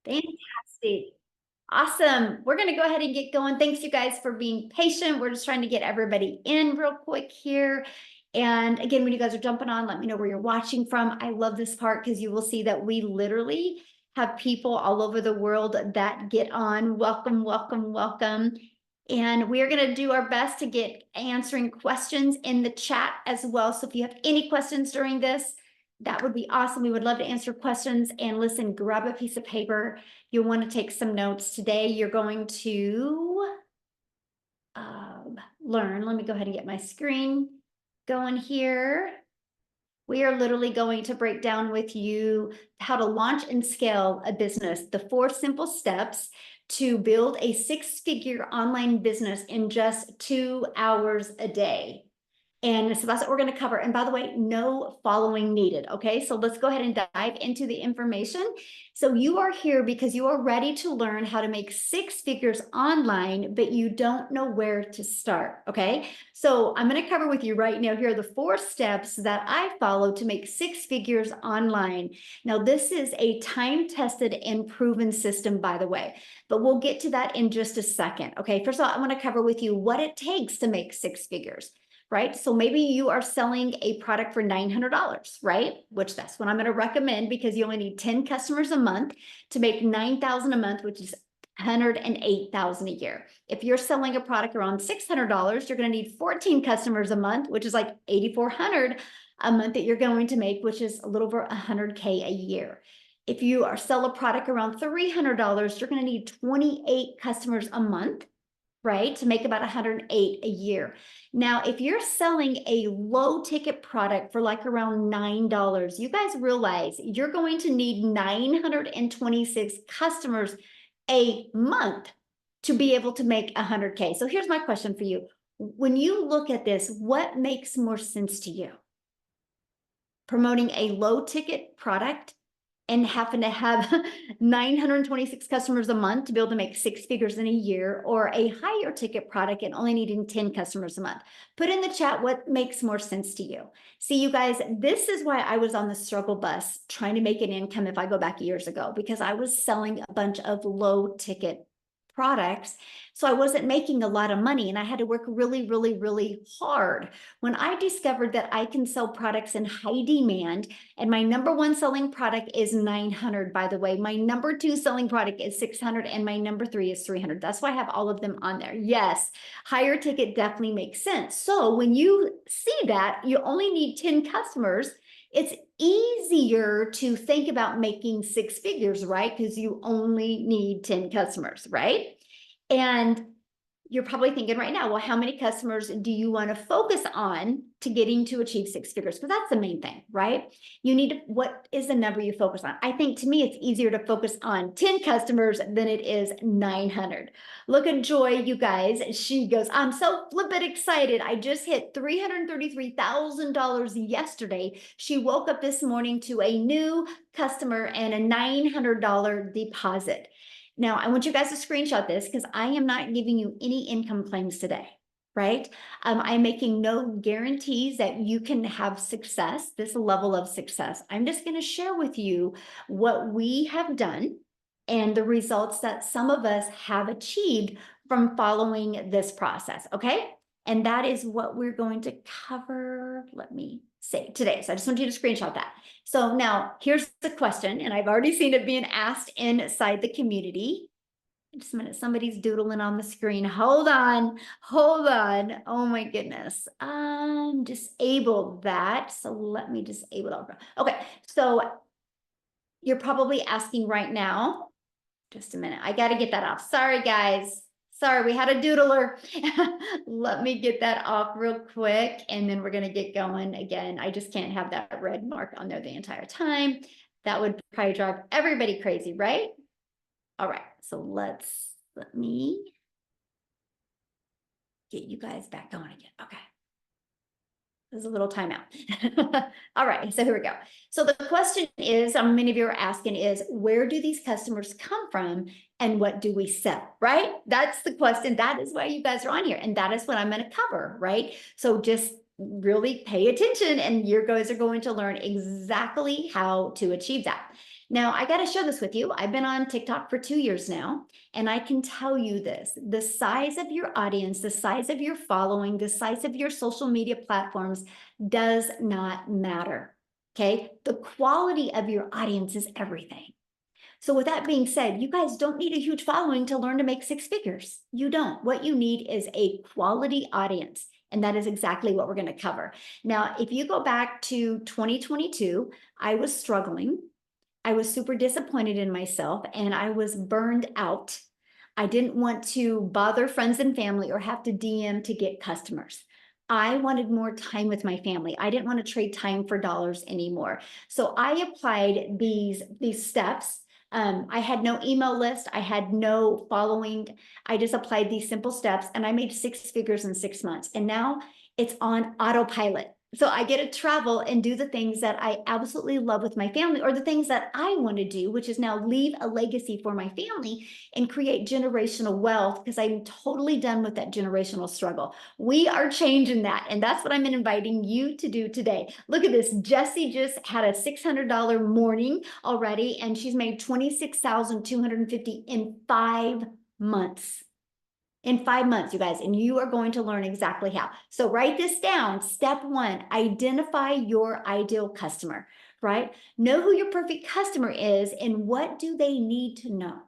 Fantastic. Awesome. We're going to go ahead and get going. Thanks, you guys, for being patient. We're just trying to get everybody in real quick here. And again, when you guys are jumping on, let me know where you're watching from. I love this part because you will see that we literally have people all over the world that get on. Welcome, welcome, welcome. And we are going to do our best to get answering questions in the chat as well. So if you have any questions during this, that would be awesome. We would love to answer questions. And listen, grab a piece of paper. You'll want to take some notes today. You're going to learn. Let me go ahead and get my screen going here. We are literally going to break down with you how to launch and scale a business, the 4 simple steps to build a 6-figure online business in just 2 hours a day. And so that's what we're going to cover. And by the way, no following needed. Okay, so let's go ahead and dive into the information. So you are here because you are ready to learn how to make 6 figures online, but you don't know where to start. Okay, so I'm going to cover with you right now. Here are the 4 steps that I follow to make 6 figures online. Now, this is a time-tested and proven system, by the way, but we'll get to that in just a second. Okay, first of all, I want to cover with you what it takes to make 6 figures. Right? So maybe you are selling a product for $900, right? Which that's what I'm going to recommend because you only need 10 customers a month to make $9,000 a month, which is $108,000 a year. If you're selling a product around $600, you're going to need 14 customers a month, which is like $8,400 a month that you're going to make, which is a little over $100K a year. If you are sell a product around $300, you're going to need 28 customers a month, right, to make about 108 a year. Now, if you're selling a low ticket product for like around $9, you guys realize you're going to need 926 customers a month to be able to make 100K. So here's my question for you. When you look at this, what makes more sense to you? Promoting a low ticket product and having to have 926 customers a month to be able to make 6 figures in a year, or a higher ticket product and only needing 10 customers a month? Put in the chat what makes more sense to you. See, you guys, this is why I was on the struggle bus trying to make an income if I go back years ago, because I was selling a bunch of low ticket products. So I wasn't making a lot of money and I had to work really, really, really hard. When I discovered that I can sell products in high demand, and my number 1 selling product is 900, by the way, my number 2 selling product is 600, and my number 3 is 300. That's why I have all of them on there. Yes, higher ticket definitely makes sense. So when you see that you only need 10 customers, it's easier to think about making 6 figures, right? Because you only need 10 customers, right? And you're probably thinking right now, well, how many customers do you want to focus on to getting to achieve 6 figures? Because that's the main thing, right? You need to, what is the number you focus on? I think to me, it's easier to focus on 10 customers than it is 900. Look at Joy, you guys. She goes, I'm so flippin' excited. I just hit $333,000 yesterday. She woke up this morning to a new customer and a $900 deposit. Now, I want you guys to screenshot this because I am not giving you any income claims today, right? I'm making no guarantees that you can have success, this level of success. I'm just going to share with you what we have done and the results that some of us have achieved from following this process, okay? And that is what we're going to cover. Let me say today. So I just want you to screenshot that. So now here's the question, and I've already seen it being asked inside the community. Just a minute, somebody's doodling on the screen. Hold on, hold on. Oh my goodness. Disable that. So let me disable it. Okay, so you're probably asking right now, just a minute. I got to get that off. Sorry, guys. Sorry, we had a doodler. Let me get that off real quick, and then we're going to get going again. I just can't have that red mark on there the entire time. That would probably drive everybody crazy, right? All right, so let me get you guys back going again. Okay. There's a little timeout. All right, so here we go. So the question is, many of you are asking is, where do these customers come from and what do we sell, right? That's the question. That is why you guys are on here. And that is what I'm going to cover, right? So just really pay attention and you guys are going to learn exactly how to achieve that. Now, I got to share this with you. I've been on TikTok for 2 years now, and I can tell you this, the size of your audience, the size of your following, the size of your social media platforms does not matter. Okay. The quality of your audience is everything. So with that being said, you guys don't need a huge following to learn to make 6 figures. You don't. What you need is a quality audience. And that is exactly what we're going to cover. Now, if you go back to 2022, I was struggling. I was super disappointed in myself and I was burned out. I didn't want to bother friends and family or have to DM to get customers. I wanted more time with my family. I didn't want to trade time for dollars anymore. So I applied these steps. I had no email list. I had no following. I just applied these simple steps and I made 6 figures in 6 months. And now it's on autopilot. So I get to travel and do the things that I absolutely love with my family, or the things that I want to do, which is now leave a legacy for my family and create generational wealth, because I'm totally done with that generational struggle. We are changing that. And that's what I'm inviting you to do today. Look at this. Jessie just had a $600 morning already, and she's made $26,250 in 5 months. In 5 months, you guys, and you are going to learn exactly how. So write this down. Step 1, identify your ideal customer, right? Know who your perfect customer is and what do they need to know?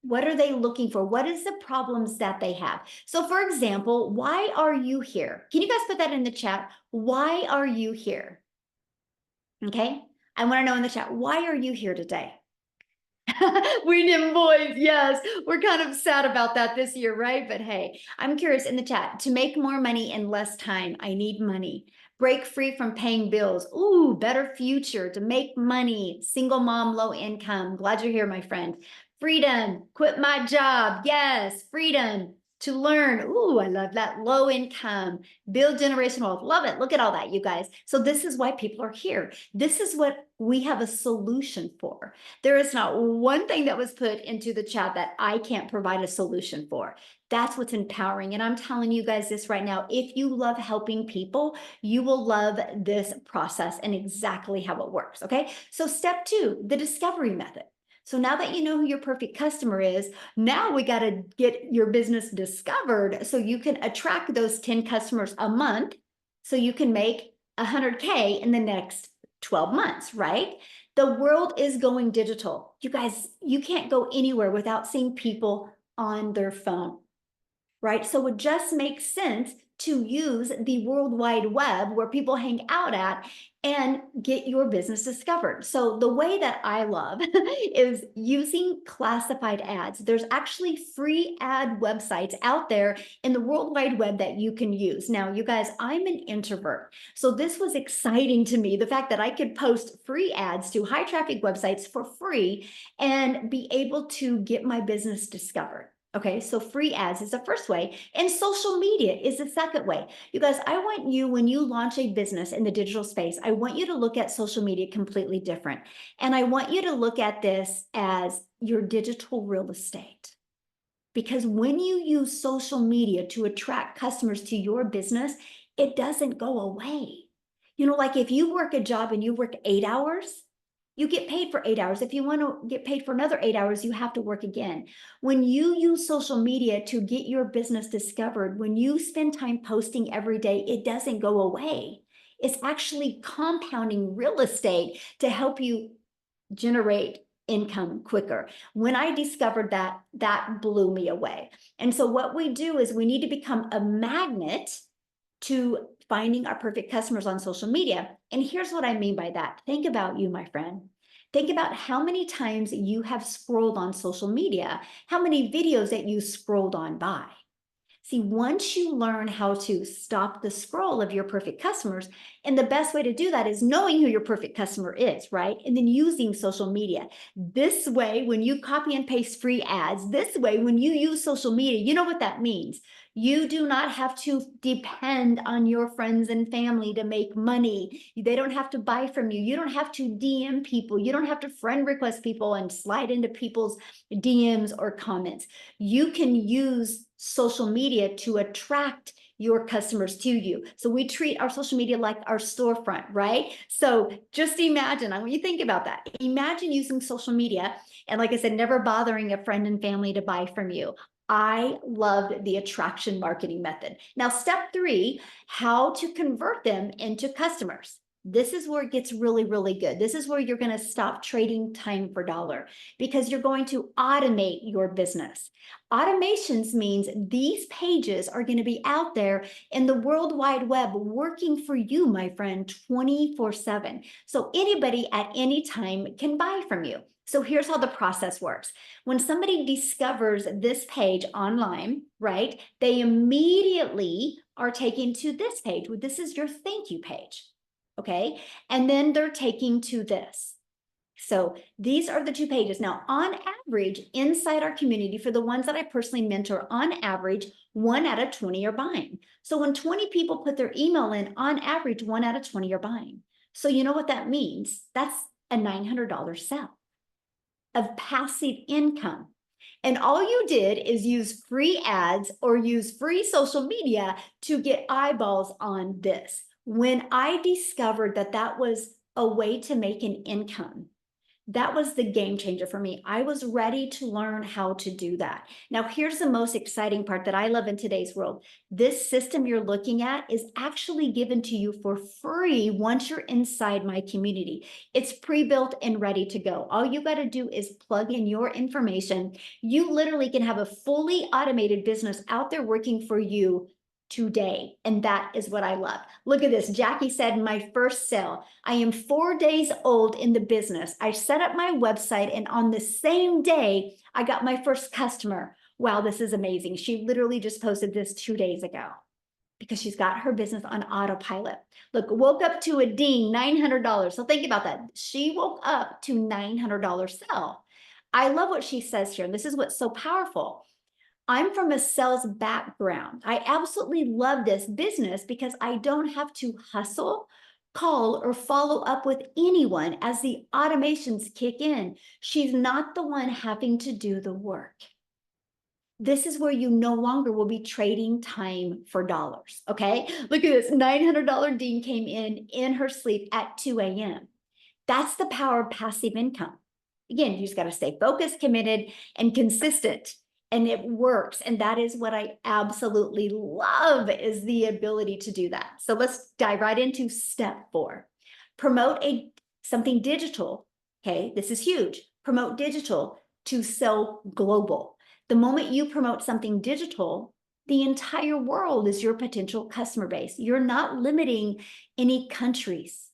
What are they looking for? What is the problems that they have? So for example, why are you here? Can you guys put that in the chat? Why are you here? Okay. I want to know in the chat, why are you here today? We boys, yes. We're kind of sad about that this year, right? But hey, I'm curious in the chat, to make more money in less time, I need money. Break free from paying bills. Ooh, better future, to make money. Single mom, low income. Glad you're here, my friend. Freedom, quit my job. Yes, freedom to learn. Ooh, I love that. Low income, build generational wealth. Love it. Look at all that, you guys. So this is why people are here. This is what we have a solution for. There is not one thing that was put into the chat that I can't provide a solution for. That's what's empowering. And I'm telling you guys this right now. If you love helping people, you will love this process and exactly how it works. Okay. So step 2, the discovery method. So now that you know who your perfect customer is, now we got to get your business discovered so you can attract those 10 customers a month so you can make 100K in the next 12 months, right? The world is going digital. You guys, you can't go anywhere without seeing people on their phone, right? So it just makes sense to use the World Wide Web where people hang out at and get your business discovered. So the way that I love is using classified ads. There's actually free ad websites out there in the World Wide Web that you can use. Now, you guys, I'm an introvert. So this was exciting to me, the fact that I could post free ads to high traffic websites for free and be able to get my business discovered. Okay, so free ads is the first way, and social media is the second way. You guys, I want you, when you launch a business in the digital space, I want you to look at social media completely different. And I want you to look at this as your digital real estate. Because when you use social media to attract customers to your business, it doesn't go away. You know, like if you work a job and you work 8 hours, you get paid for 8 hours. If you want to get paid for another 8 hours, you have to work again. When you use social media to get your business discovered, when you spend time posting every day, it doesn't go away. It's actually compounding real estate to help you generate income quicker. When I discovered that, that blew me away. And so what we do is we need to become a magnet to finding our perfect customers on social media. And here's what I mean by that. Think about you, my friend. Think about how many times you have scrolled on social media, how many videos that you scrolled on by. See, once you learn how to stop the scroll of your perfect customers, and the best way to do that is knowing who your perfect customer is, right? And then using social media. This way, when you copy and paste free ads, this way, when you use social media, you know what that means. You do not have to depend on your friends and family to make money. They don't have to buy from you. You don't have to DM people. You don't have to friend request people and slide into people's DMs or comments. You can use social media to attract your customers to you. So we treat our social media like our storefront, right? So just imagine, I want you to think about that. Imagine using social media and, like I said, never bothering a friend and family to buy from you. I loved the attraction marketing method. Now, step 3, how to convert them into customers. This is where it gets really, really good. This is where you're going to stop trading time for dollar, because you're going to automate your business. Automations means these pages are going to be out there in the World Wide Web working for you, my friend, 24/7. So anybody at any time can buy from you. So here's how the process works. When somebody discovers this page online, right, they immediately are taken to this page. This is your thank you page. Okay, and then they're taking to this. So these are the 2 pages. Now, on average, inside our community, for the ones that I personally mentor, on average, 1 out of 20 are buying. So when 20 people put their email in, on average, 1 out of 20 are buying. So you know what that means? That's a $900 sell of passive income. And all you did is use free ads or use free social media to get eyeballs on this. When I discovered that that was a way to make an income, that was the game changer for me. I was ready to learn how to do that. Now, here's the most exciting part that I love in today's world. This system you're looking at is actually given to you for free once you're inside my community. It's pre-built and ready to go. All you got to do is plug in your information. You literally can have a fully automated business out there working for you today. And that is what I love. Look at this. Jackie said, my first sale. I am 4 days old in the business. I set up my website, and on the same day, I got my first customer. Wow, this is amazing. She literally just posted this 2 days ago because she's got her business on autopilot. Look, woke up to a ding, $900. So think about that. She woke up to $900 sell. I love what she says here. And this is what's so powerful. I'm from a sales background. I absolutely love this business because I don't have to hustle, call, or follow up with anyone as the automations kick in. She's not the one having to do the work. This is where you no longer will be trading time for dollars, okay? Look at this, $900 ding came in her sleep at 2 a.m. That's the power of passive income. Again, you just got to stay focused, committed, and consistent. And it works. And that is what I absolutely love, is the ability to do that. So let's dive right into step 4. Promote something digital. Okay, this is huge. Promote digital to sell global. The moment you promote something digital, the entire world is your potential customer base. You're not limiting any countries.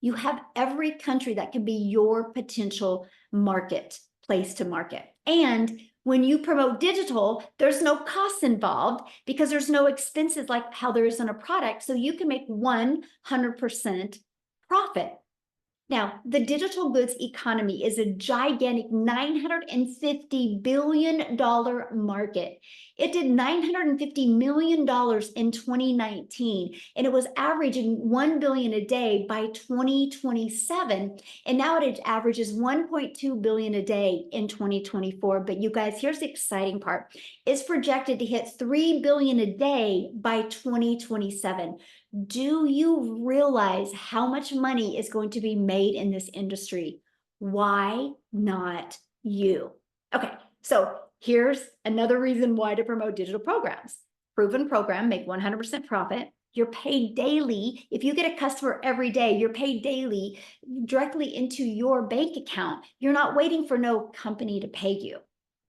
You have every country that can be your potential market, place to market. And when you promote digital, there's no costs involved because there's no expenses like how there is in a product. So you can make 100% profit. Now, the digital goods economy is a gigantic $950 billion market. It did $950 million in 2019, and it was averaging $1 billion a day by 2027. And now it averages $1.2 billion a day in 2024. But you guys, here's the exciting part. It's projected to hit $3 billion a day by 2027. Do you realize how much money is going to be made in this industry? Why not you? Okay, so here's another reason why to promote digital programs. Proven program, make 100% profit. You're paid daily. If you get a customer every day, you're paid daily directly into your bank account. You're not waiting for no company to pay you.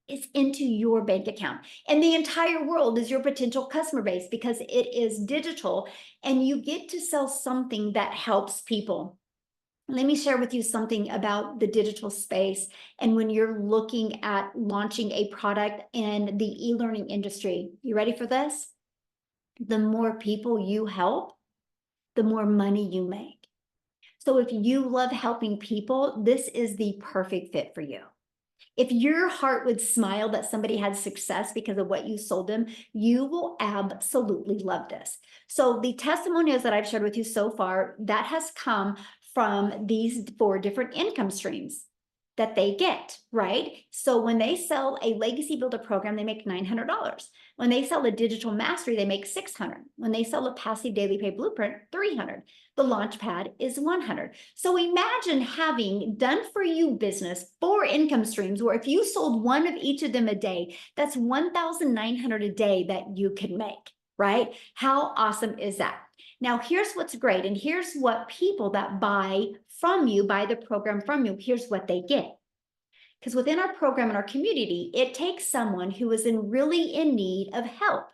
It's into your bank account. And the entire world is your potential customer base because it is digital, and you get to sell something that helps people. Let me share with you something about the digital space. And when you're looking at launching a product in the e-learning industry, you ready for this? The more people you help, the more money you make. So if you love helping people, this is the perfect fit for you. If your heart would smile that somebody had success because of what you sold them, you will absolutely love this. So the testimonials that I've shared with you so far, that has come from these 4 different income streams. that they get, right? So when they sell a Legacy Builder program, they make $900. When they sell a Digital Mastery, they make $600. When they sell a Passive Daily Pay Blueprint, $300. The Launchpad is $100. So imagine having done for you business, 4 income streams, where if you sold one of each of them a day, that's $1,900 a day that you can make, right? How awesome is that? Now, here's what's great. And here's what people that buy from you, buy the program from you, here's what they get. Because within our program and our community, it takes someone who is really in need of help.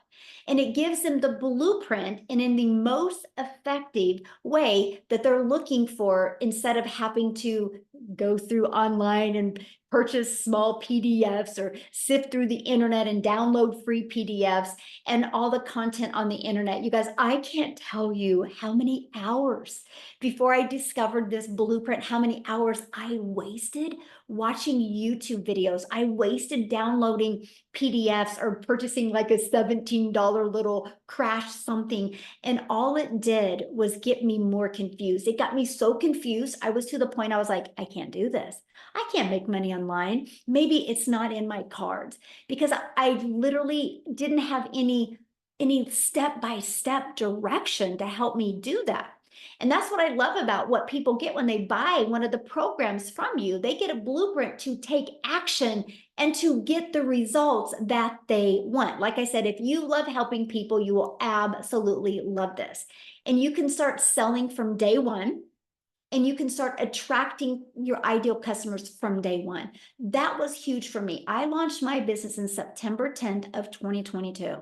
And it gives them the blueprint and in the most effective way that they're looking for, instead of having to go through online and purchase small PDFs or sift through the internet and download free PDFs and all the content on the internet. You guys, I can't tell you how many hours before I discovered this blueprint, how many hours I wasted watching YouTube videos. I wasted downloading PDFs or purchasing like a $17 little crash something. And all it did was get me more confused. It got me so confused. I was to the point I was like, I can't do this. I can't make money online. Maybe it's not in my cards, because I literally didn't have any step-by-step direction to help me do that. And that's what I love about what people get when they buy one of the programs from you. They get a blueprint to take action and to get the results that they want. Like I said, if you love helping people, you will absolutely love this. And you can start selling from day one, and you can start attracting your ideal customers from day one. That was huge for me. I launched my business in September 10th of 2022.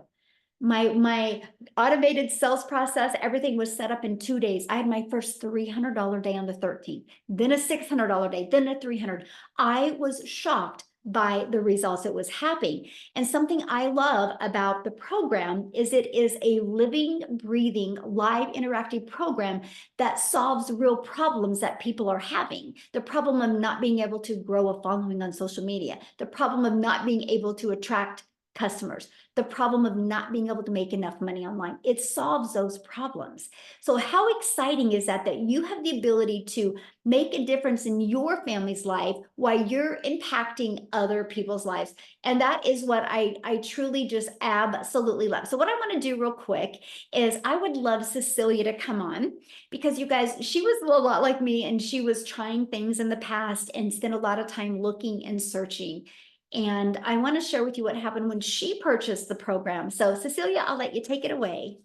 My automated sales process, everything was set up in 2 days. I had my first $300 day on the 13th, then a $600 day, then a $300. I was shocked by the results that was happening. And something I love about the program is it is a living, breathing, live, interactive program that solves real problems that people are having. The problem of not being able to grow a following on social media, the problem of not being able to attract customers, the problem of not being able to make enough money online. It solves those problems. So how exciting is that you have the ability to make a difference in your family's life while you're impacting other people's lives? And that is what I truly just absolutely love. So what I want to do real quick is I would love Cecilia to come on, because you guys, she was a lot like me, and she was trying things in the past and spent a lot of time looking and searching. And I want to share with you what happened when she purchased the program. So Cecilia, I'll let you take it away.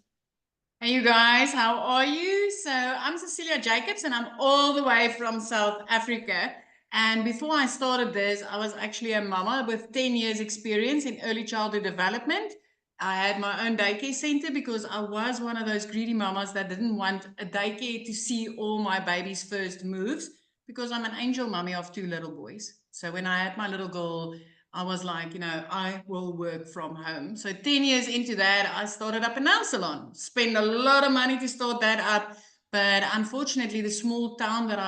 Hey, you guys, how are you? So I'm Cecilia Jacobs, and I'm all the way from South Africa. And before I started this, I was actually a mama with 10 years experience in early childhood development. I had my own daycare center because I was one of those greedy mamas that didn't want a daycare to see all my baby's first moves, because I'm an angel mummy of 2 little boys. So when I had my little girl, I was like, I will work from home. So 10 years into that, I started up a nail salon. Spent a lot of money to start that up. But unfortunately, the small town that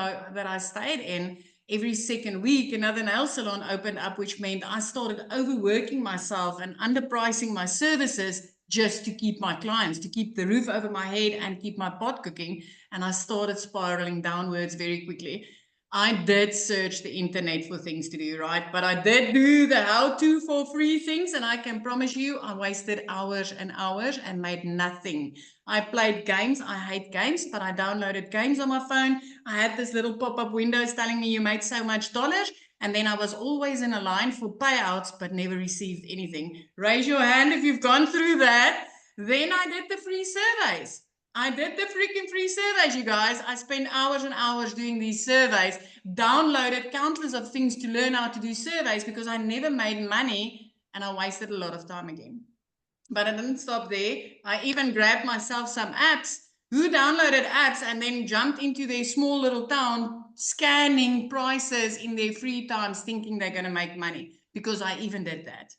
I stayed in, every second week, another nail salon opened up, which meant I started overworking myself and underpricing my services just to keep my clients, to keep the roof over my head and keep my pot cooking. And I started spiraling downwards very quickly. I did search the internet for things to do, right? But I did do the how-to for free things, and I can promise you I wasted hours and hours and made nothing. I played games. I hate games, but I downloaded games on my phone. I had this little pop-up windows telling me you made so much dollars, and then I was always in a line for payouts, but never received anything. Raise your hand if you've gone through that. Then I did the free surveys. I did the freaking free surveys, you guys. I spent hours and hours doing these surveys, downloaded countless of things to learn how to do surveys, because I never made money and I wasted a lot of time again. But I didn't stop there. I even grabbed myself some apps. Who downloaded apps and then jumped into their small little town, scanning prices in their free times, thinking they're going to make money? Because I even did that.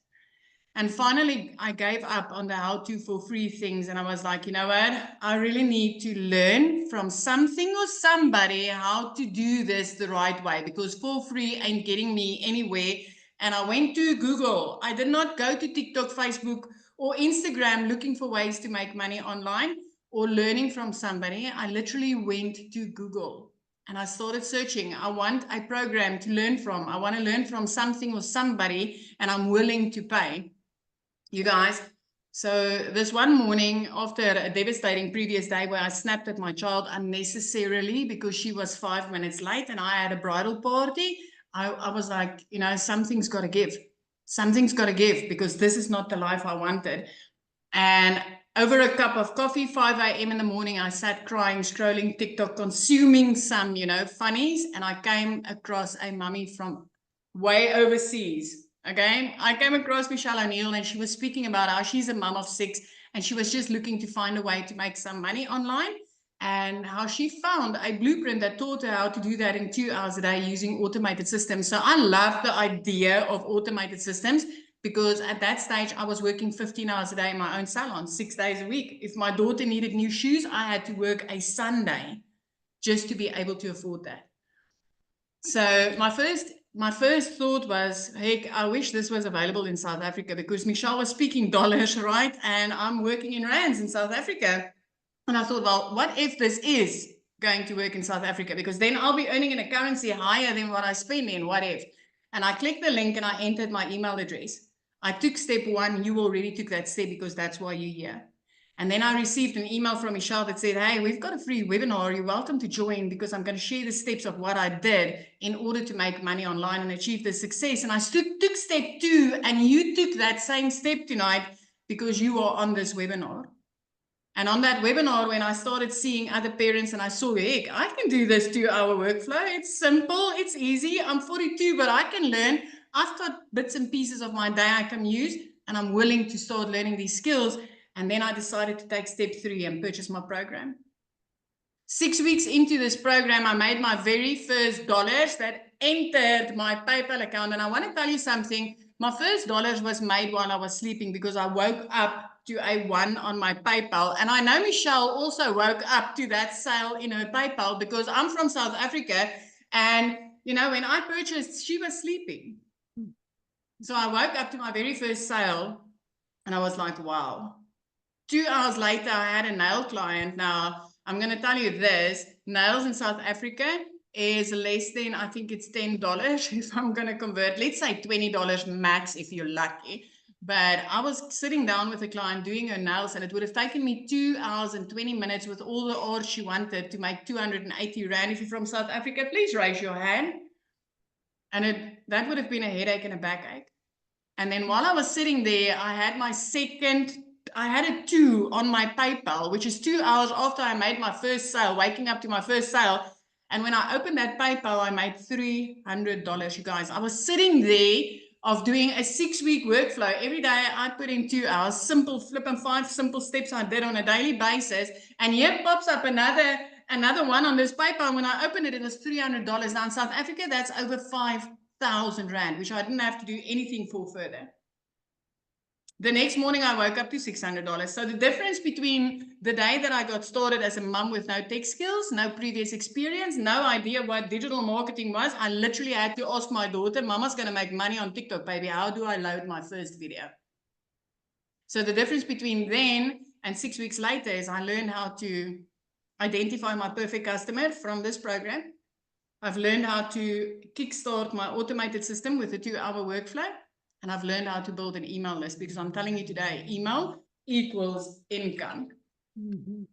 And finally, I gave up on the how-to for free things. And I was like, you know what? I really need to learn from something or somebody how to do this the right way, because for free ain't getting me anywhere. And I went to Google. I did not go to TikTok, Facebook, or Instagram looking for ways to make money online or learning from somebody. I literally went to Google. And I started searching. I want a program to learn from. I want to learn from something or somebody, and I'm willing to pay. You guys, so this one morning after a devastating previous day where I snapped at my child unnecessarily because she was 5 minutes late and I had a bridal party, I was like, you know, something's got to give. Something's got to give, because this is not the life I wanted. And over a cup of coffee, 5 a.m. in the morning, I sat crying, scrolling TikTok, consuming some, you know, funnies. And I came across a mummy from way overseas. Okay. I came across Michelle O'Neill, and she was speaking about how she's a mum of 6 and she was just looking to find a way to make some money online, and how she found a blueprint that taught her how to do that in 2 hours a day using automated systems. So I love the idea of automated systems, because at that stage I was working 15 hours a day in my own salon, 6 days a week. If my daughter needed new shoes, I had to work a Sunday just to be able to afford that. So my first thought was, heck, I wish this was available in South Africa, because Michelle was speaking dollars, right? And I'm working in rands in South Africa. And I thought, well, what if this is going to work in South Africa? Because then I'll be earning in a currency higher than what I spend in. What if? And I clicked the link and I entered my email address. I took step 1. You already took that step, because that's why you're here. And then I received an email from Michelle that said, hey, we've got a free webinar. You're welcome to join, because I'm going to share the steps of what I did in order to make money online and achieve the success. And I took step 2, and you took that same step tonight, because you are on this webinar. And on that webinar, when I started seeing other parents and I saw, heck, I can do this 2-hour workflow. It's simple. It's easy. I'm 42, but I can learn. I've got bits and pieces of my day I can use, and I'm willing to start learning these skills. And then I decided to take step 3 and purchase my program. 6 weeks into this program, I made my very first dollars that entered my PayPal account. And I want to tell you something. My first dollars was made while I was sleeping, because I woke up to a 1 on my PayPal. And I know Michelle also woke up to that sale in her PayPal, because I'm from South Africa. And, you know, when I purchased, she was sleeping. So I woke up to my very first sale and I was like, wow. 2 hours later, I had a nail client. Now, I'm going to tell you this. Nails in South Africa is less than, I think it's $10 if I'm going to convert. Let's say $20 max if you're lucky. But I was sitting down with a client doing her nails, and it would have taken me 2 hours and 20 minutes with all the art she wanted to make 280 Rand. If you're from South Africa, please raise your hand. And that would have been a headache and a backache. And then while I was sitting there, I had a 2 on my PayPal, which is 2 hours after I made my first sale, waking up to my first sale. And when I opened that PayPal, I made $300, you guys. I was sitting there of doing a 6-week workflow. Every day I put in 2 hours, simple flip and 5 simple steps I did on a daily basis. And here pops up another one on this PayPal. When I opened it, it was $300. Now in South Africa, that's over 5,000 Rand, which I didn't have to do anything for further. The next morning, I woke up to $600. So the difference between the day that I got started as a mom with no tech skills, no previous experience, no idea what digital marketing was, I literally had to ask my daughter, Mama's going to make money on TikTok, baby. How do I load my first video? So the difference between then and 6 weeks later is I learned how to identify my perfect customer from this program. I've learned how to kickstart my automated system with a 2-hour workflow. And I've learned how to build an email list, because I'm telling you today, email equals income. Mm-hmm.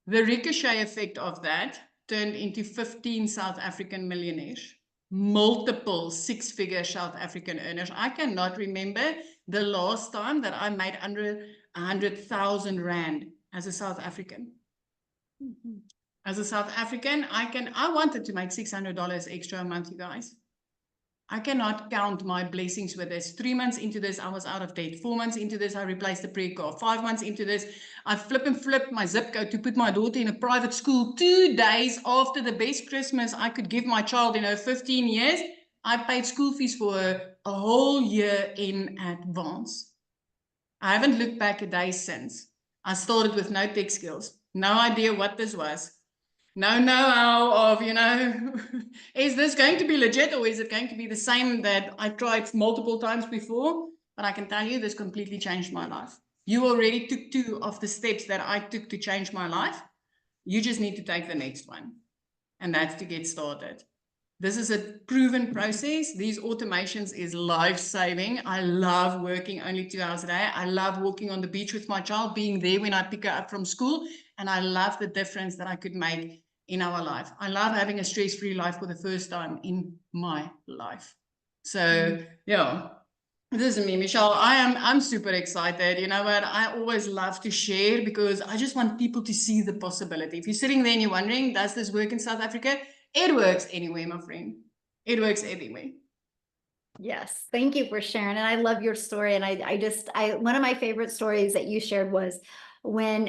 The ricochet effect of that turned into 15 South African millionaires, multiple 6-figure South African earners. I cannot remember the last time that I made under 100,000 Rand as a South African. Mm-hmm. As a South African, I wanted to make $600 extra a month, you guys. I cannot count my blessings with this. 3 months into this, I was out of debt. 4 months into this, I replaced the pre-car. 5 months into this, I flipped my zip code to put my daughter in a private school. 2 days after the best Christmas I could give my child in her 15 years, I paid school fees for her a whole year in advance. I haven't looked back a day since. I started with no tech skills. No idea what this was. No know-how of, you know, is this going to be legit, or is it going to be the same that I tried multiple times before? But I can tell you this completely changed my life. You already took 2 of the steps that I took to change my life. You just need to take the next one. and that's to get started. This is a proven process. These automations is life-saving. I love working only 2 hours a day. I love walking on the beach with my child, being there when I pick her up from school, and I love the difference that I could make in our life. I love having a stress-free life for the first time in my life. So, yeah. This is me, Michelle. I'm super excited. You know what? I always love to share because I just want people to see the possibility. If you're sitting there and you're wondering, does this work in South Africa? It works anywhere, my friend. It works anywhere. Yes, thank you for sharing. And I love your story. And I one of my favorite stories that you shared was when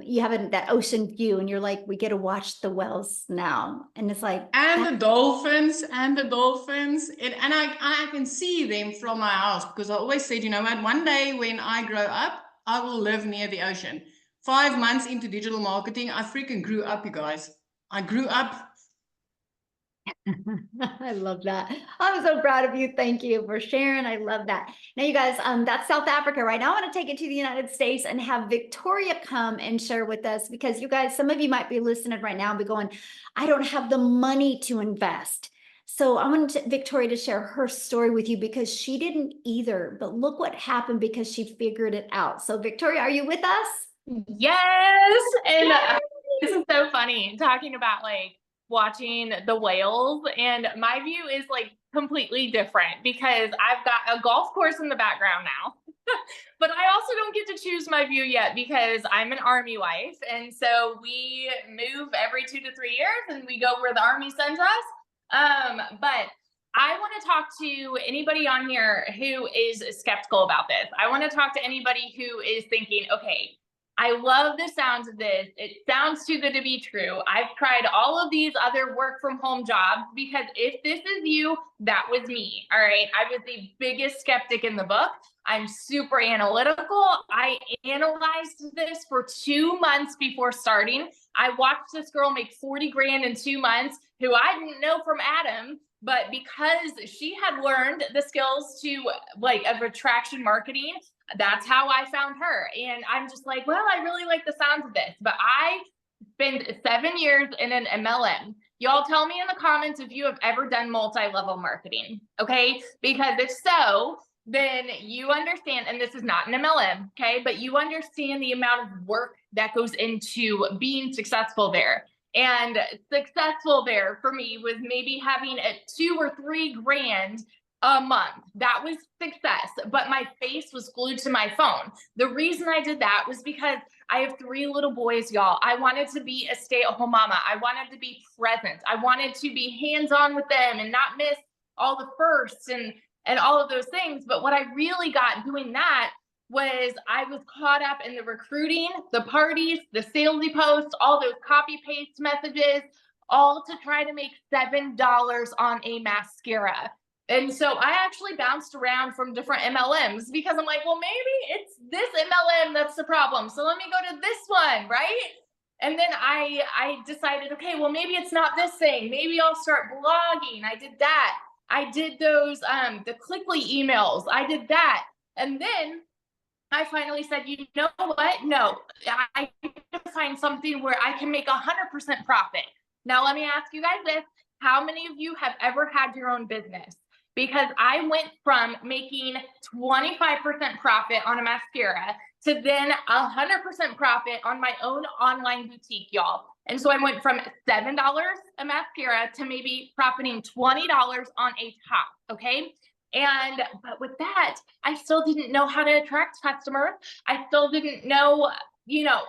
you have that ocean view and you're like, we get to watch the whales now. And it's like, and the dolphins. And I can see them from my house because I always said, you know what, one day when I grow up, I will live near the ocean. 5 months into digital marketing, I freaking grew up, you guys. I grew up. I love that. I'm so proud of you. Thank you for sharing. I love that. Now, you guys, that's South Africa right now. I want to take it to the United States and have Victoria come and share with us, because you guys, some of you might be listening right now and be going, I don't have the money to invest. So I want Victoria to share her story with you, because she didn't either, but look what happened because she figured it out. So Victoria, are you with us? Yes. And this is so funny talking about like watching the whales, and my view is like completely different because I've got a golf course in the background now. But I also don't get to choose my view yet because I'm an Army wife, and so we move every 2 to 3 years and we go where the Army sends us. But I want to talk to anybody on here who is skeptical about this. I want to talk to anybody who is thinking, okay, I love the sounds of this. It sounds too good to be true. I've tried all of these other work from home jobs, because if this is you, that was me. All right. I was the biggest skeptic in the book. I'm super analytical. I analyzed this for 2 months before starting. I watched this girl make 40 grand in 2 months, who I didn't know from Adam, but because she had learned the skills to like of attraction marketing, that's how I found her. And I'm just like, well, I really like the sounds of this, but I spent 7 years in an MLM. Y'all tell me in the comments if you have ever done multi-level marketing, okay? Because if so, then you understand, and this is not an MLM, okay? But you understand the amount of work that goes into being successful there. And successful there for me was maybe having a 2 or 3 grand a month. That was success, but my face was glued to my phone. The reason I did that was because I have 3 little boys, y'all. I wanted to be a stay-at-home mama. I wanted to be present. I wanted to be hands-on with them and not miss all the firsts and all of those things. But what I really got doing that was I was caught up in the recruiting, the parties, the salesy posts, all those copy paste messages, all to try to make $7 on a mascara. And so I actually bounced around from different MLMs because I'm like, well, maybe it's this MLM that's the problem. So let me go to this one, right? And then I decided, okay, well, maybe it's not this thing. Maybe I'll start blogging. I did that. I did those, the Clickly emails. I did that. And then I finally said, you know what? No, I need to find something where I can make 100% profit. Now, let me ask you guys this. How many of you have ever had your own business? Because I went from making 25% profit on a mascara to then 100% profit on my own online boutique, y'all. And so I went from $7 a mascara to maybe profiting $20 on a top, okay? But with that, I still didn't know how to attract customers. I still didn't know,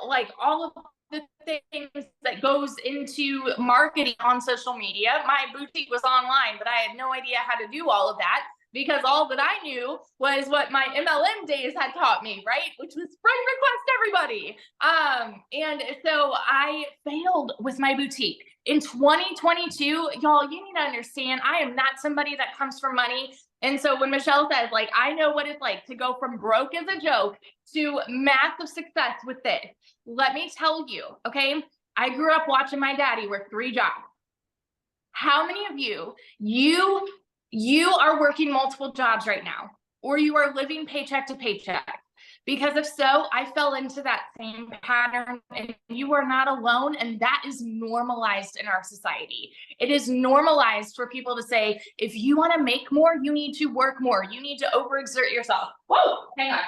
like all of the things that goes into marketing on social media. My boutique was online, but I had no idea how to do all of that because all that I knew was what my MLM days had taught me, right? Which was friend request everybody. And so I failed with my boutique. In 2022, y'all, you need to understand, I am not somebody that comes from money. And so when Michelle says, like, I know what it's like to go from broke as a joke to massive success with this, let me tell you, okay? I grew up watching my daddy work 3 jobs. How many of you are working multiple jobs right now, or you are living paycheck to paycheck? Because if so, I fell into that same pattern, and you are not alone. And that is normalized in our society. It is normalized for people to say, if you want to make more, you need to work more. You need to overexert yourself. Whoa, hang on.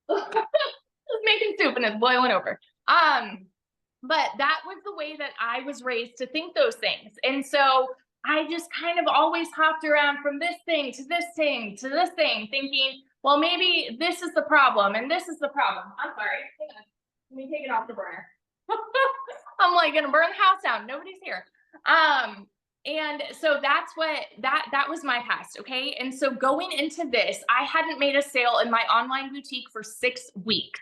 Just making soup and it's boiling over. But that was the way that I was raised to think those things. And so I just kind of always hopped around from this thing to this thing to this thing, thinking, well, maybe this is the problem and this is the problem. I'm sorry. Hang on. Let me take it off the burner. I'm like gonna burn the house down. Nobody's here. And so that's what that was my past. Okay. And so going into this, I hadn't made a sale in my online boutique for 6 weeks.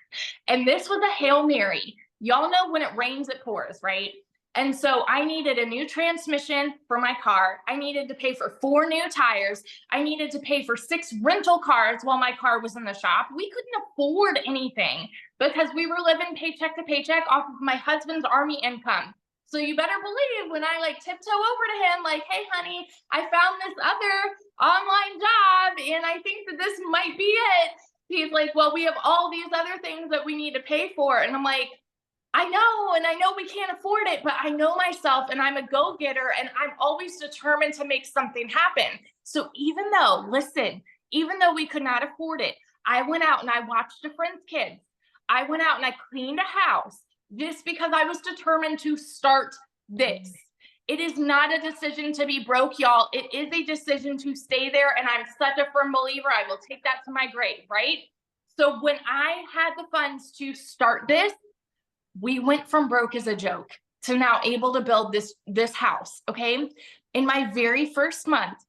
And this was a Hail Mary. Y'all know when it rains, it pours, right? And so I needed a new transmission for my car. I needed to pay for 4 new tires. I needed to pay for 6 rental cars while my car was in the shop. We couldn't afford anything because we were living paycheck to paycheck off of my husband's Army income. So you better believe when I like tiptoe over to him, like, hey, honey, I found this other online job and I think that this might be it. He's like, well, we have all these other things that we need to pay for. And I'm like, I know, and I know we can't afford it, but I know myself and I'm a go-getter and I'm always determined to make something happen. So even though we could not afford it, I went out and I watched a friend's kids. I went out and I cleaned a house just because I was determined to start this. It is not a decision to be broke, y'all. It is a decision to stay there. And I'm such a firm believer. I will take that to my grave, right? So when I had the funds to start this, we went from broke as a joke to now able to build this house, okay? In my very first month,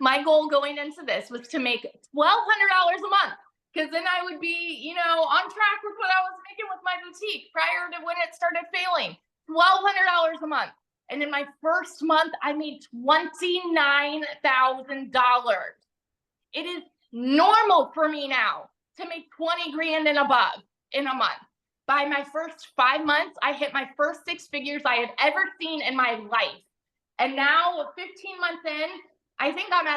my goal going into this was to make $1,200 a month, because then I would be, on track with what I was making with my boutique prior to when it started failing. $1,200 a month. And in my first month, I made $29,000. It is normal for me now to make 20 grand and above in a month. By my first 5 months, I hit my first 6 figures I had ever seen in my life. And now 15 months in, I think I'm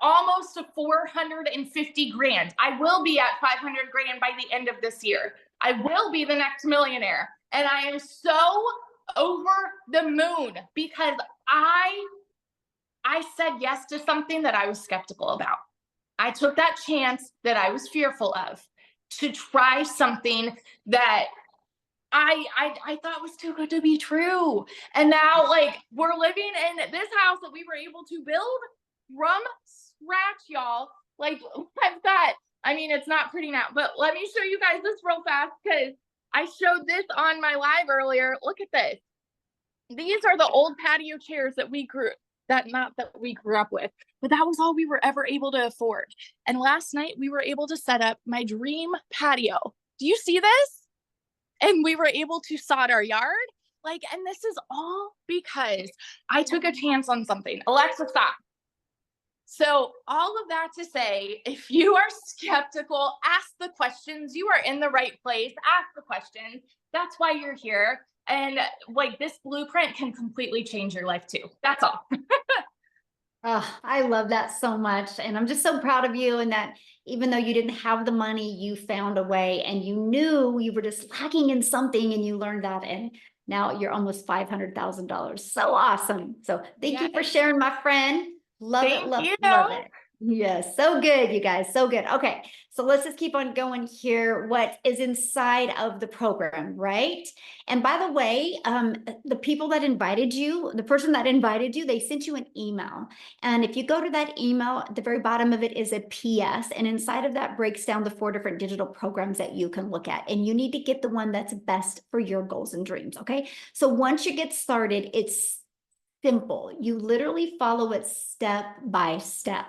almost to 450 grand. I will be at 500 grand by the end of this year. I will be the next millionaire. And I am so over the moon because I said yes to something that I was skeptical about. I took that chance that I was fearful of to try something that I thought was too good to be true. And now we're living in this house that we were able to build from scratch, y'all. It's not pretty now, but let me show you guys this real fast because I showed this on my live earlier. Look at this. These are the old patio chairs that we grew up with, but that was all we were ever able to afford. And last night we were able to set up my dream patio. Do you see this? And we were able to sod our yard. And this is all because I took a chance on something. Alexa, stop. So all of that to say, if you are skeptical, ask the questions. You are in the right place. Ask the questions. That's why you're here. And this blueprint can completely change your life too. That's all. Oh, I love that so much. And I'm just so proud of you. And that even though you didn't have the money, you found a way and you knew you were just lacking in something and you learned that. And now you're almost $500,000. So awesome. So thank you for sharing, my friend. Love it. Love it. Yes. So good, you guys. So good. Okay. So let's just keep on going here. What is inside of the program, right? And by the way, the people that invited you, the person that invited you, they sent you an email. And if you go to that email, at the very bottom of it is a PS. And inside of that breaks down the 4 different digital programs that you can look at. And you need to get the one that's best for your goals and dreams. Okay. So once you get started, it's simple. You literally follow it step by step.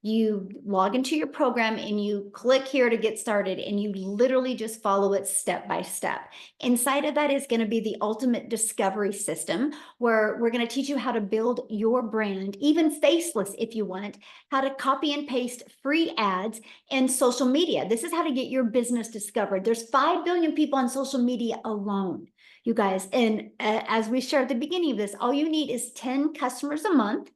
You log into your program and you click here to get started and you literally just follow it step by step. Inside of that is going to be the ultimate discovery system where we're going to teach you how to build your brand, even faceless if you want, how to copy and paste free ads and social media. This is how to get your business discovered. There's 5 billion people on social media alone, you guys. And as we shared at the beginning of this, all you need is 10 customers a month.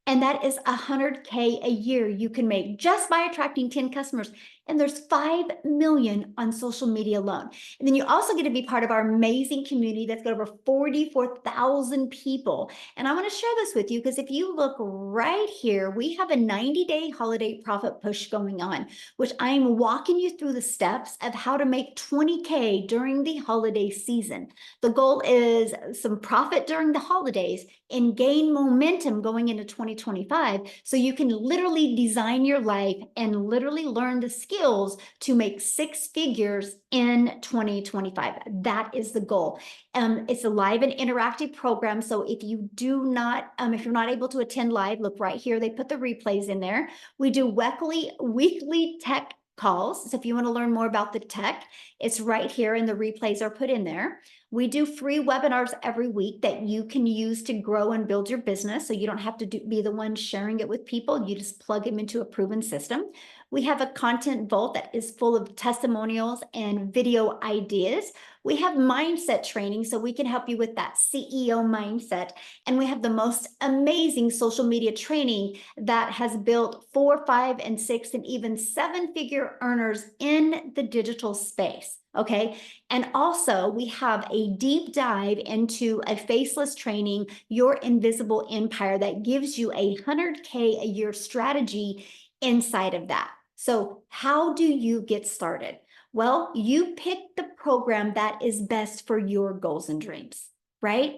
And that is $100K a year you can make just by attracting 10 customers. And there's 5 million on social media alone. And then you also get to be part of our amazing community that's got over 44,000 people. And I want to share this with you because if you look right here, we have a 90-day holiday profit push going on, which I'm walking you through the steps of how to make 20K during the holiday season. The goal is some profit during the holidays and gain momentum going into 2025 so you can literally design your life and literally learn the skills to make 6 figures in 2025. That is the goal. It's a live and interactive program. So if you do not, if you're not able to attend live, look right here. They put the replays in there. We do weekly tech calls. So if you want to learn more about the tech, it's right here and the replays are put in there. We do free webinars every week that you can use to grow and build your business. So you don't have to be the one sharing it with people. You just plug them into a proven system. We have a content vault that is full of testimonials and video ideas. We have mindset training so we can help you with that CEO mindset. And we have the most amazing social media training that has built 4, 5, and 6, and even 7-figure earners in the digital space. Okay. And also we have a deep dive into a faceless training, Your Invisible Empire, that gives you a 100K a year strategy inside of that. So how do you get started? Well, you pick the program that is best for your goals and dreams, right?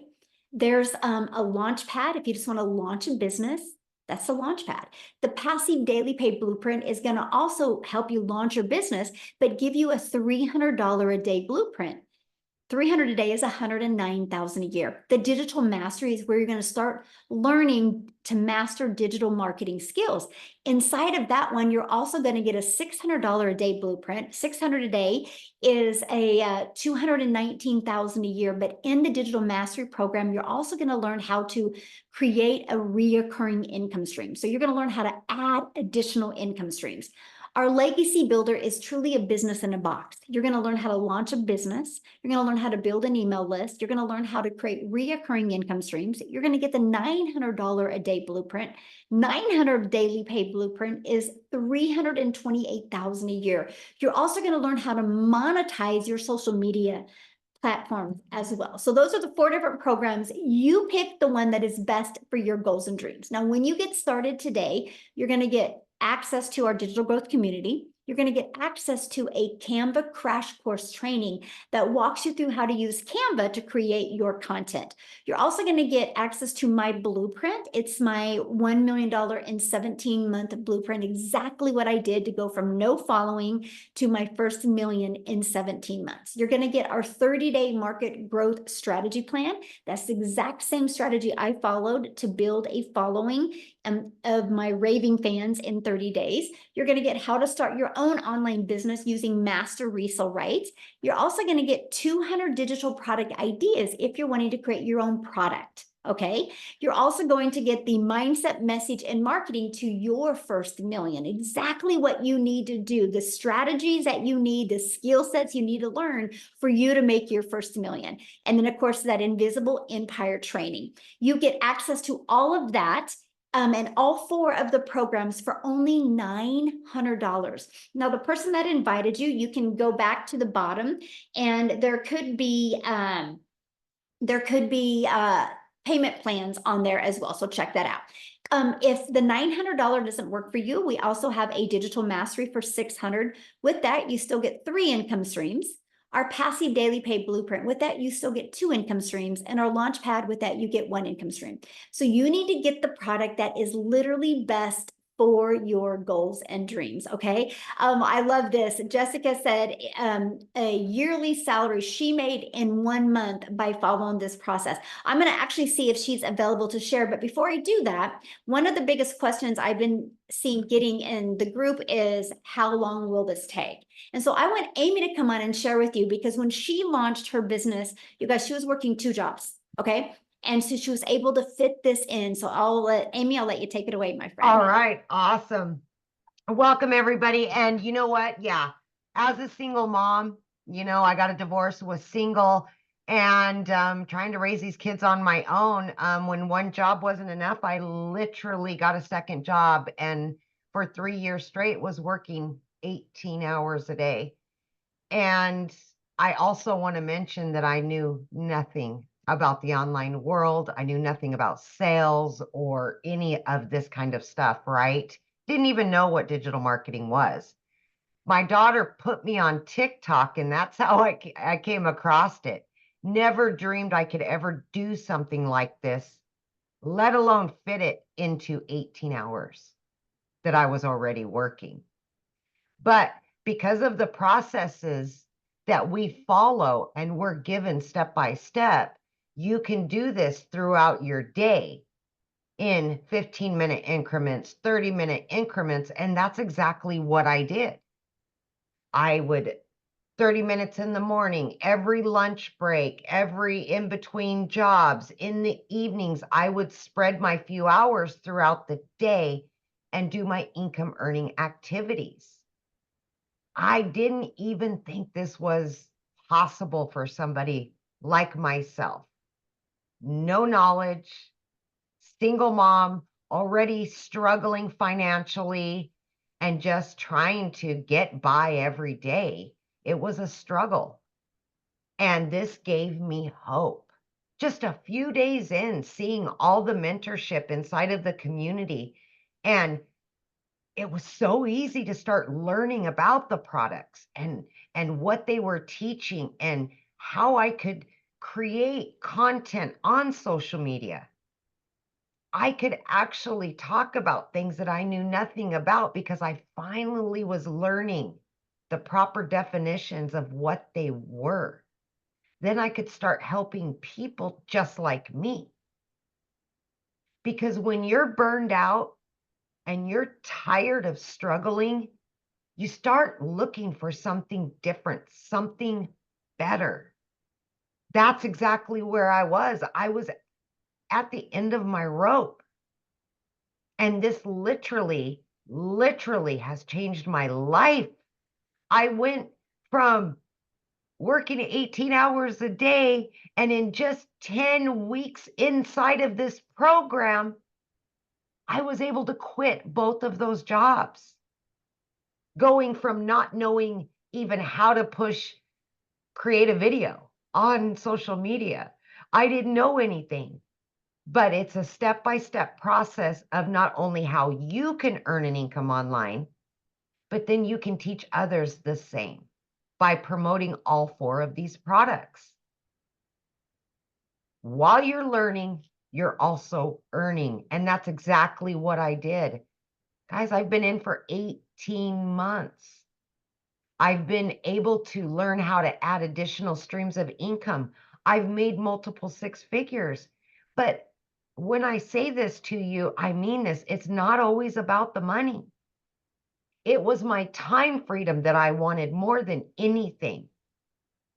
There's a launch pad. If you just want to launch a business, that's the launch pad. The Passive Daily Pay Blueprint is going to also help you launch your business, but give you a $300 a day blueprint. 300 a day is 109,000 a year. The Digital Mastery is where you're going to start learning to master digital marketing skills. Inside of that one, you're also going to get a $600 a day blueprint. 600 a day is a 219,000 a year. But in the Digital Mastery program, you're also going to learn how to create a reoccurring income stream. So you're going to learn how to add additional income streams. Our Legacy Builder is truly a business in a box. You're going to learn how to launch a business. You're going to learn how to build an email list. You're going to learn how to create reoccurring income streams. You're going to get the $900 a day blueprint. 900 daily pay blueprint is 328,000 a year. You're also going to learn how to monetize your social media platforms as well. So those are the 4 different programs. You pick the one that is best for your goals and dreams. Now, when you get started today, you're going to get access to our digital growth community. You're going to get access to a Canva crash course training that walks you through how to use Canva to create your content. You're also going to get access to my blueprint. It's my $1 million in 17-month blueprint, exactly what I did to go from no following to my first million in 17 months. You're going to get our 30-day market growth strategy plan. That's the exact same strategy I followed to build a following of my raving fans in 30 days. You're going to get how to start your own online business using master resale rights. You're also going to get 200 digital product ideas if you're wanting to create your own product. Okay. You're also going to get the mindset, message, and marketing to your first million. Exactly what you need to do, the strategies that you need, the skill sets you need to learn for you to make your first million. And then, of course, that Invisible Empire training. You get access to all of that. And all 4 of the programs for only $900. Now, the person that invited you, you can go back to the bottom, and there could be payment plans on there as well. So check that out. If the $900 doesn't work for you, we also have a Digital Mastery for $600. With that, you still get 3 income streams. Our Passive Daily Pay Blueprint, with that, you still get 2 income streams. And our Launchpad, with that, you get 1 income stream. So you need to get the product that is literally best for your goals and dreams. Okay. I love this. Jessica said a yearly salary she made in 1 month by following this process. I'm going to actually see if she's available to share. But before I do that, one of the biggest questions I've been getting in the group is, how long will this take? And so I want Amy to come on and share with you, because when she launched her business, you guys, she was working 2 jobs. Okay. And so she was able to fit this in. So Amy, I'll let you take it away, my friend. All right. Awesome. Welcome, everybody. And you know what? Yeah. As a single mom, I got a divorce, was single, and trying to raise these kids on my own. When one job wasn't enough, I literally got a second job, and for 3 years straight was working 18 hours a day. And I also want to mention that I knew nothing about the online world. I knew nothing about sales or any of this kind of stuff, right? Didn't even know what digital marketing was. My daughter put me on TikTok, and that's how I came across it. Never dreamed I could ever do something like this, let alone fit it into 18 hours that I was already working. But because of the processes that we follow and we're given step by step, you can do this throughout your day in 15-minute increments, 30-minute increments. And that's exactly what I did. I would 30 minutes in the morning, every lunch break, every in between jobs, in the evenings, I would spread my few hours throughout the day and do my income earning activities. I didn't even think this was possible for somebody like myself. No knowledge, single mom, already struggling financially, and just trying to get by every day. It was a struggle. And this gave me hope. Just a few days in, seeing all the mentorship inside of the community, and it was so easy to start learning about the products and what they were teaching and how I could create content on social media. I could actually talk about things that I knew nothing about because I finally was learning the proper definitions of what they were. Then I could start helping people just like me. Because when you're burned out and you're tired of struggling, you start looking for something different, something better. That's exactly where I was. I was at the end of my rope. And this literally has changed my life. I went from working 18 hours a day, and in just 10 weeks inside of this program, I was able to quit both of those jobs. Going from not knowing even how to create a video on social media. I didn't know anything, but it's a step-by-step process of not only how you can earn an income online, but then you can teach others the same by promoting all 4 of these products. While you're learning, you're also earning. And that's exactly what I did. Guys, I've been in for 18 months. I've been able to learn how to add additional streams of income. I've made multiple 6 figures. But when I say this to you, I mean this. It's not always about the money. It was my time freedom that I wanted more than anything.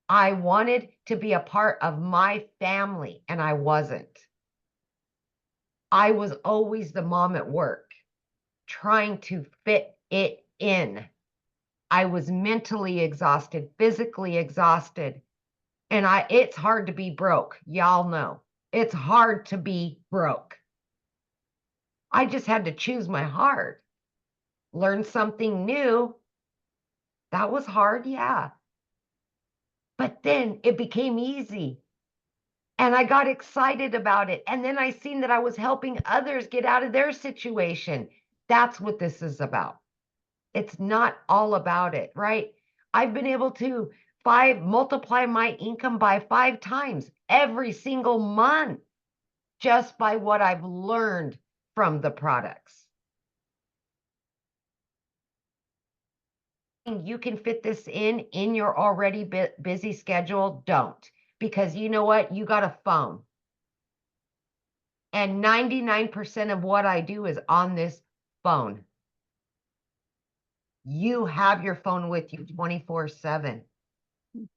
I wanted to be a part of my family, and I wasn't. I was always the mom at work, trying to fit it in. I was mentally exhausted, physically exhausted. And it's hard to be broke. Y'all know. It's hard to be broke. I just had to choose my heart. Learn something new. That was hard, yeah. But then it became easy. And I got excited about it. And then I seen that I was helping others get out of their situation. That's what this is about. It's not all about it, right? I've been able to multiply my income by 5 times every single month just by what I've learned from the products. You can fit this in your already busy schedule. Don't, because you know what? You got a phone. And 99% of what I do is on this phone. You have your phone with you 24/7.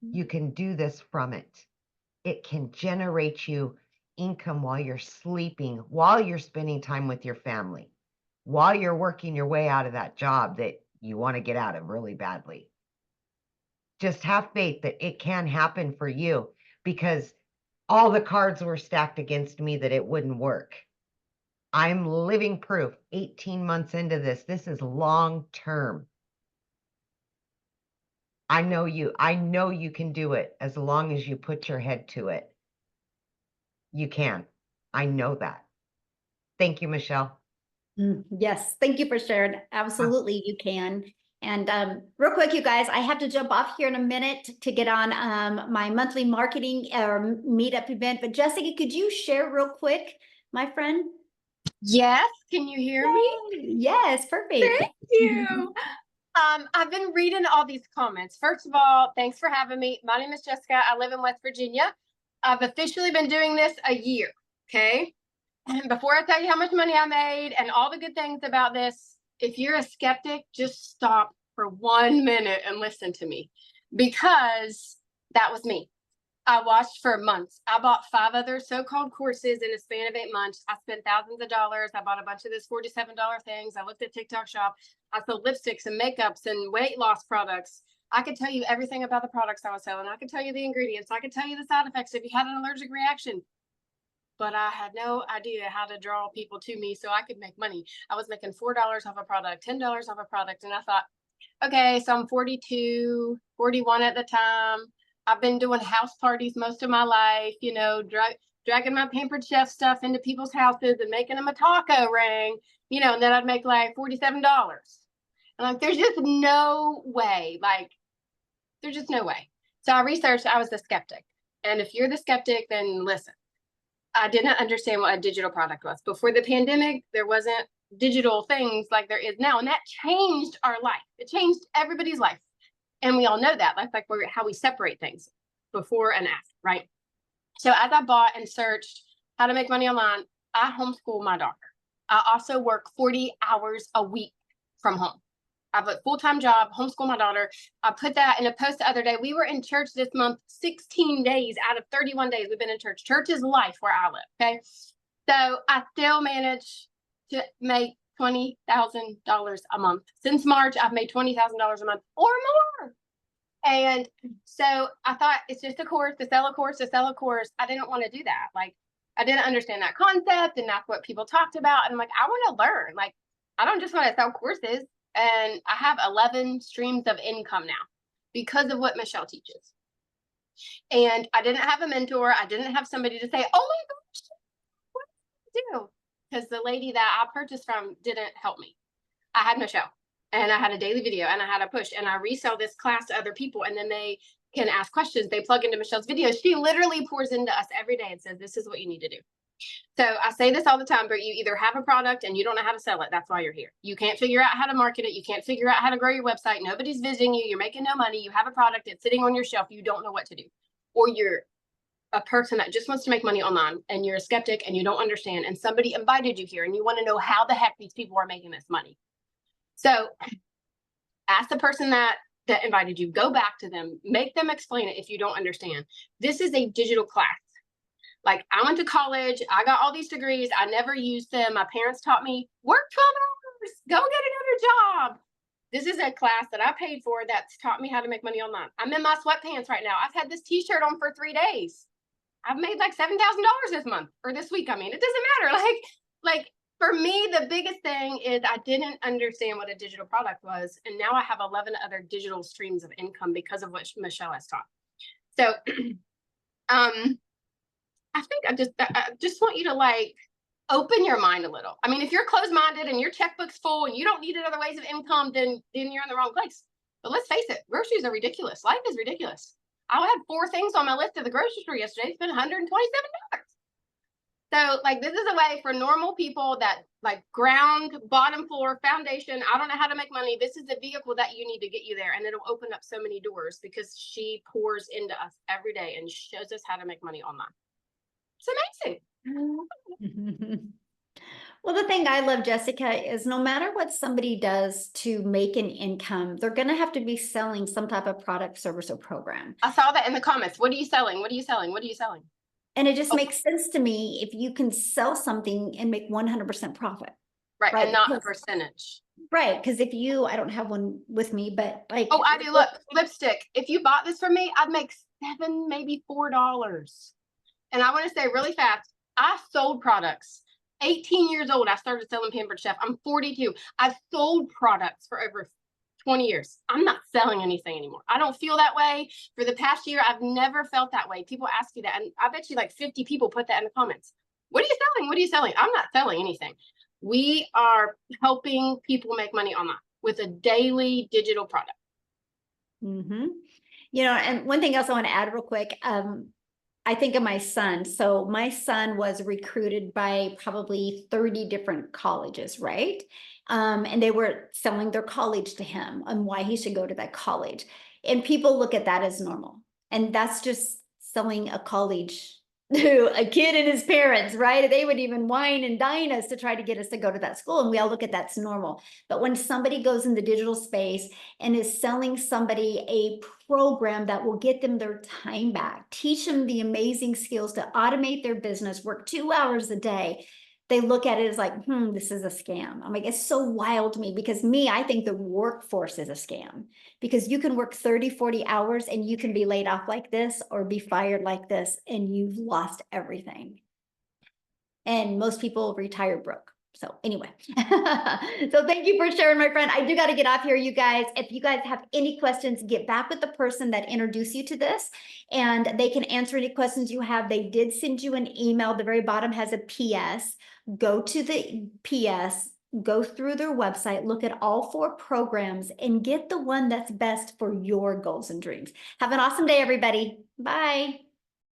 You can do this from it. It can generate you income while you're sleeping, while you're spending time with your family, while you're working your way out of that job that you want to get out of really badly. Just have faith that it can happen for you, because all the cards were stacked against me that it wouldn't work. I'm living proof. 18 months into this. This is long term. I know you can do it as long as you put your head to it. You can. I know that. Thank you, Michelle. Yes, thank you for sharing. Absolutely, you can. And real quick, you guys, I have to jump off here in a minute to get on my monthly marketing or meetup event. But Jessica, could you share real quick, my friend? Yes, can you hear me? Yes, perfect. Thank you. I've been reading all these comments. First of all, thanks for having me. My name is Jessica. I live in West Virginia. I've officially been doing this a year, okay? And before I tell you how much money I made and all the good things about this, if you're a skeptic, just stop for 1 minute and listen to me, because that was me. I watched for months. I bought 5 other so-called courses in a span of 8 months. I spent thousands of dollars. I bought a bunch of this $47 things. I looked at TikTok Shop. I sold lipsticks and makeups and weight loss products. I could tell you everything about the products I was selling. I could tell you the ingredients. I could tell you the side effects if you had an allergic reaction. But I had no idea how to draw people to me so I could make money. I was making $4 off a product, $10 off a product. And I thought, okay, so I'm 42, 41 at the time. I've been doing house parties most of my life, you know, dragging my Pampered Chef stuff into people's houses and making them a taco ring, you know, and then I'd make like $47. And like, there's just no way, like, there's just no way. So I researched, I was a skeptic. And if you're the skeptic, then listen. I didn't understand what a digital product was. Before the pandemic, there wasn't digital things like there is now. And that changed our life. It changed everybody's life. And we all know that. That's like how we separate things before and after, right? So as I bought and searched how to make money online, I homeschool my daughter. I also work 40 hours a week from home. I have a full-time job, homeschool my daughter. I put that in a post the other day. We were in church this month, 16 days out of 31 days we've been in church. Church is life where I live, okay? So I still manage to make $20,000 a month. Since March, I've made $20,000 a month or more. And so I thought, it's just a course, to sell a course, to sell a course. I didn't want to do that. Like, I didn't understand that concept, and that's what people talked about. And I'm like, I want to learn. Like, I don't just want to sell courses. And I have 11 streams of income now because of what Michelle teaches. And I didn't have a mentor. I didn't have somebody to say, oh my gosh, what do I do? Because the lady that I purchased from didn't help me. I had Michelle, and I had a daily video, and I had a push, and I resell this class to other people, and then they can ask questions. They plug into Michelle's videos. She literally pours into us every day and says, this is what you need to do. So I say this all the time, but you either have a product and you don't know how to sell it. That's why you're here. You can't figure out how to market it. You can't figure out how to grow your website. Nobody's visiting you. You're making no money. You have a product. It's sitting on your shelf. You don't know what to do. Or you're a person that just wants to make money online, and you're a skeptic and you don't understand, and somebody invited you here and you want to know how the heck these people are making this money. So ask the person that invited you, go back to them, make them explain it if you don't understand. This is a digital class. Like, I went to college, I got all these degrees, I never used them. My parents taught me, work 12 hours, go get another job. This is a class that I paid for that's taught me how to make money online. I'm in my sweatpants right now. I've had this t-shirt on for 3 days. I've made like $7,000 this month, or this week. I mean, it doesn't matter. Like for me, the biggest thing is I didn't understand what a digital product was. And now I have 11 other digital streams of income because of what Michelle has taught. So, I think I just want you to like open your mind a little. I mean, if you're closed-minded and your checkbook's full and you don't need other ways of income, then you're in the wrong place. But let's face it, groceries are ridiculous. Life is ridiculous. I had 4 things on my list at the grocery store yesterday. It's been $127. So like, this is a way for normal people that like ground, bottom floor, foundation. I don't know how to make money. This is the vehicle that you need to get you there. And it'll open up so many doors because she pours into us every day and shows us how to make money online. It's amazing. Well, the thing I love, Jessica, is no matter what somebody does to make an income, they're going to have to be selling some type of product, service, or program. I saw that in the comments. What are you selling? What are you selling? What are you selling? And it just makes sense to me if you can sell something and make 100% profit. Right. And not a percentage. Right. Because if you, I don't have one with me, but like. Oh, I do. Look, lipstick. If you bought this from me, I'd make $7, maybe $4. And I want to say really fast, I sold products. 18 years old, I started selling Pampered Chef. I'm 42. I've sold products for over 20 years. I'm not selling anything anymore. I don't feel that way. For the past year, I've never felt that way. People ask you that, and I bet you like 50 people put that in the comments. What are you selling? What are you selling? I'm not selling anything. We are helping people make money online with a daily digital product. Mm-hmm. You know, and one thing else I want to add real quick, I think of my son. So my son was recruited by probably 30 different colleges, right? And they were selling their college to him and why he should go to that college. And people look at that as normal. And that's just selling a college to a kid and his parents, right? They would even wine and dine us to try to get us to go to that school. And we all look at that's normal. But when somebody goes in the digital space and is selling somebody a program that will get them their time back, teach them the amazing skills to automate their business, work 2 hours a day, they look at it as like, this is a scam. I'm like, it's so wild to me because I think the workforce is a scam because you can work 30, 40 hours and you can be laid off like this or be fired like this and you've lost everything. And most people retire broke. So anyway, so thank you for sharing, my friend. I do got to get off here, you guys. If you guys have any questions, get back with the person that introduced you to this and they can answer any questions you have. They did send you an email. The very bottom has a PS. Go to the PS, go through their website, look at all 4 programs and get the one that's best for your goals and dreams. Have an awesome day, everybody. Bye.